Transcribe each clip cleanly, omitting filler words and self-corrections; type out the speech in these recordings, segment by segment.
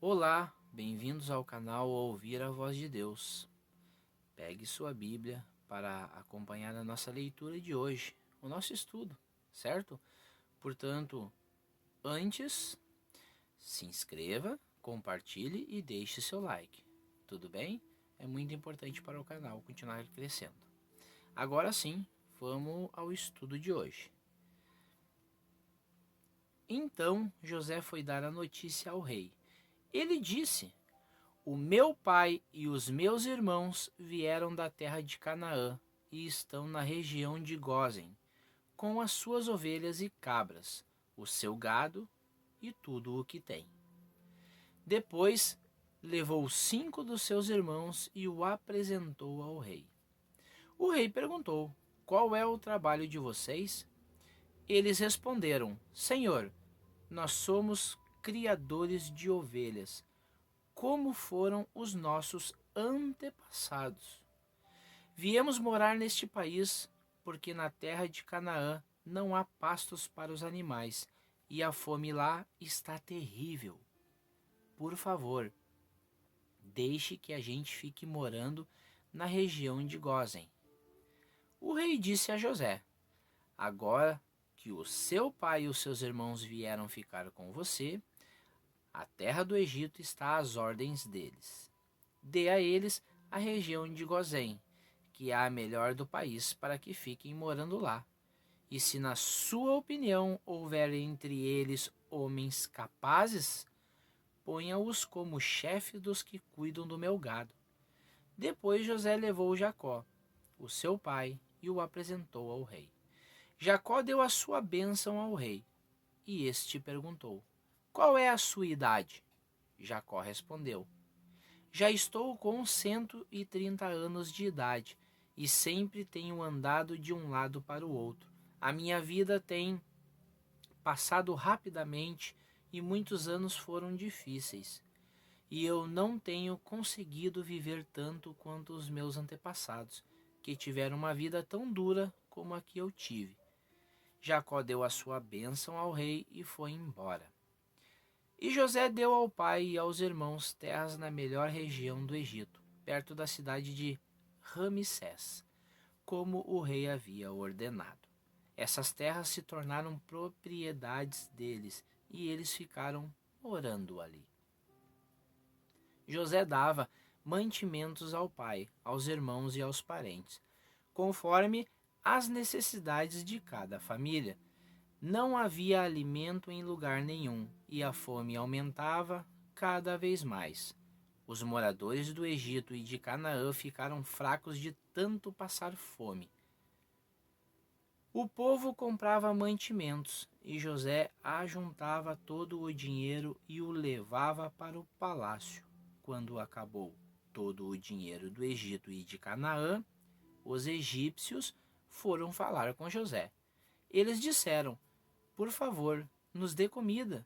Olá, bem-vindos ao canal Ouvir a Voz de Deus. Pegue sua Bíblia para acompanhar a nossa leitura de hoje, o nosso estudo, certo? Portanto, antes, se inscreva, compartilhe e deixe seu like. Tudo bem? É muito importante para o canal continuar crescendo. Agora sim, vamos ao estudo de hoje. Então José foi dar a notícia ao rei. Ele disse: O meu pai e os meus irmãos vieram da terra de Canaã e estão na região de Gósen, com as suas ovelhas e cabras, o seu gado e tudo o que tem. Depois levou 5 dos seus irmãos e o apresentou ao rei. O rei perguntou: Qual é o trabalho de vocês? Eles responderam: Senhor, nós somos criadores de ovelhas, como foram os nossos antepassados. Viemos morar neste país porque na terra de Canaã não há pastos para os animais e a fome lá está terrível. Por favor, deixe que a gente fique morando na região de Gósen. O rei disse a José: Agora que o seu pai e os seus irmãos vieram ficar com você, a terra do Egito está às ordens deles. Dê a eles a região de Gósen, que é a melhor do país, para que fiquem morando lá. E se na sua opinião houver entre eles homens capazes, ponha-os como chefe dos que cuidam do meu gado. Depois José levou Jacó, o seu pai, e o apresentou ao rei. Jacó deu a sua bênção ao rei, e este perguntou: Qual é a sua idade? Jacó respondeu: Já estou com 130 anos de idade e sempre tenho andado de um lado para o outro. A minha vida tem passado rapidamente e muitos anos foram difíceis. E eu não tenho conseguido viver tanto quanto os meus antepassados, que tiveram uma vida tão dura como a que eu tive. Jacó deu a sua bênção ao rei e foi embora. E José deu ao pai e aos irmãos terras na melhor região do Egito, perto da cidade de Ramsés, como o rei havia ordenado. Essas terras se tornaram propriedades deles e eles ficaram morando ali. José dava mantimentos ao pai, aos irmãos e aos parentes, conforme as necessidades de cada família. Não havia alimento em lugar nenhum, e a fome aumentava cada vez mais. Os moradores do Egito e de Canaã ficaram fracos de tanto passar fome. O povo comprava mantimentos, e José ajuntava todo o dinheiro e o levava para o palácio. Quando acabou todo o dinheiro do Egito e de Canaã, os egípcios foram falar com José. Eles disseram: Por favor, nos dê comida.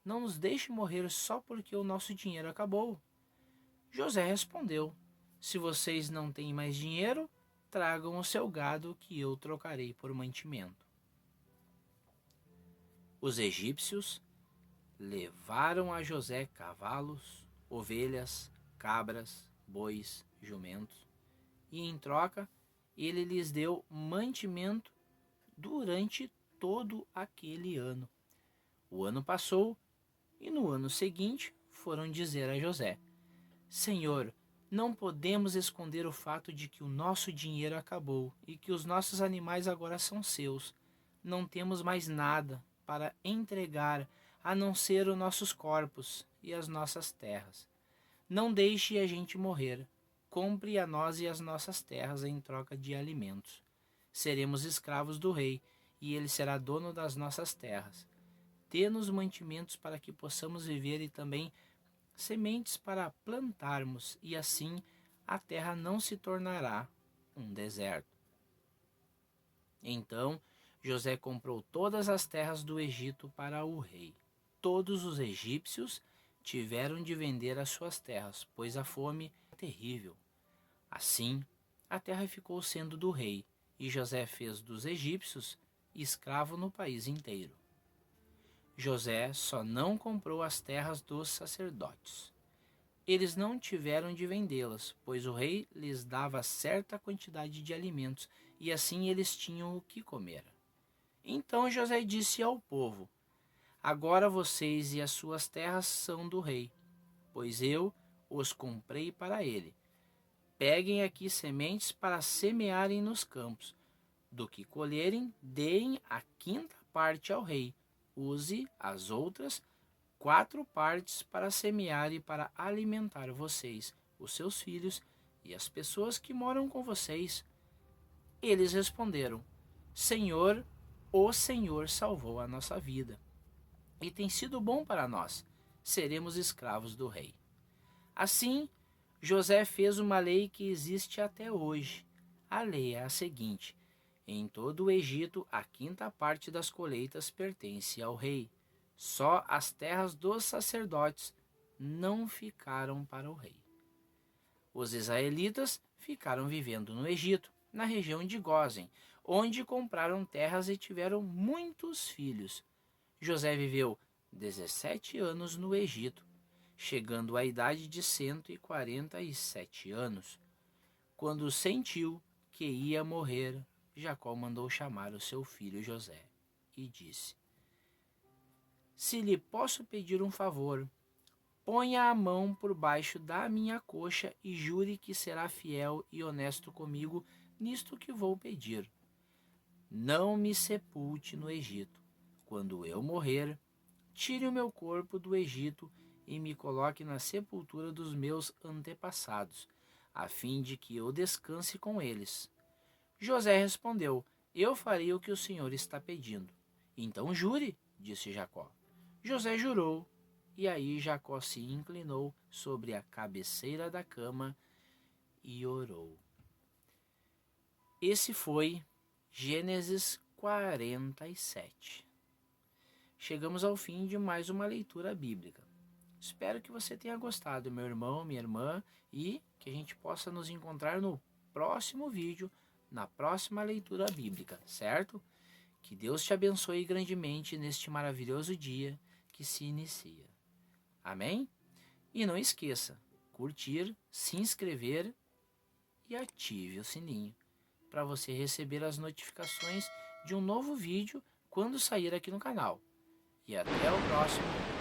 Não nos deixe morrer só porque o nosso dinheiro acabou. José respondeu: Se vocês não têm mais dinheiro, tragam o seu gado que eu trocarei por mantimento. Os egípcios levaram a José cavalos, ovelhas, cabras, bois, jumentos, e em troca ele lhes deu mantimento durante todo aquele ano. O ano passou e no ano seguinte foram dizer a José: Senhor, não podemos esconder o fato de que o nosso dinheiro acabou e que os nossos animais agora são seus. Não temos mais nada para entregar a não ser os nossos corpos e as nossas terras. Não deixe a gente morrer. Compre a nós e as nossas terras em troca de alimentos. Seremos escravos do rei e ele será dono das nossas terras. Dê-nos mantimentos para que possamos viver e também sementes para plantarmos, e assim a terra não se tornará um deserto. Então José comprou todas as terras do Egito para o rei. Todos os egípcios tiveram de vender as suas terras, pois a fome é terrível. Assim, a terra ficou sendo do rei, e José fez dos egípcios escravo no país inteiro. José só não comprou as terras dos sacerdotes. Eles não tiveram de vendê-las, pois o rei lhes dava certa quantidade de alimentos, e assim eles tinham o que comer. Então José disse ao povo: Agora vocês e as suas terras são do rei, pois eu os comprei para ele. Peguem aqui sementes para semearem nos campos. Do que colherem, deem a quinta parte ao rei. Use as outras 4 partes para semear e para alimentar vocês, os seus filhos e as pessoas que moram com vocês. Eles responderam: Senhor, o Senhor salvou a nossa vida e tem sido bom para nós. Seremos escravos do rei. Assim, José fez uma lei que existe até hoje. A lei é a seguinte: em todo o Egito, a quinta parte das colheitas pertence ao rei. Só as terras dos sacerdotes não ficaram para o rei. Os israelitas ficaram vivendo no Egito, na região de Gósen, onde compraram terras e tiveram muitos filhos. José viveu 17 anos no Egito, chegando à idade de 147 anos. Quando sentiu que ia morrer, Jacó mandou chamar o seu filho José e disse: Se lhe posso pedir um favor, ponha a mão por baixo da minha coxa e jure que será fiel e honesto comigo nisto que vou pedir. Não me sepulte no Egito. Quando eu morrer, tire o meu corpo do Egito e me coloque na sepultura dos meus antepassados, a fim de que eu descanse com eles. José respondeu: Eu farei o que o Senhor está pedindo. Então jure, disse Jacó. José jurou, e aí Jacó se inclinou sobre a cabeceira da cama e orou. Esse foi Gênesis 47. Chegamos ao fim de mais uma leitura bíblica. Espero que você tenha gostado, meu irmão, minha irmã, e que a gente possa nos encontrar no próximo vídeo, na próxima leitura bíblica, certo? Que Deus te abençoe grandemente neste maravilhoso dia que se inicia. Amém? E não esqueça, curtir, se inscrever e ative o sininho para você receber as notificações de um novo vídeo quando sair aqui no canal. E até o próximo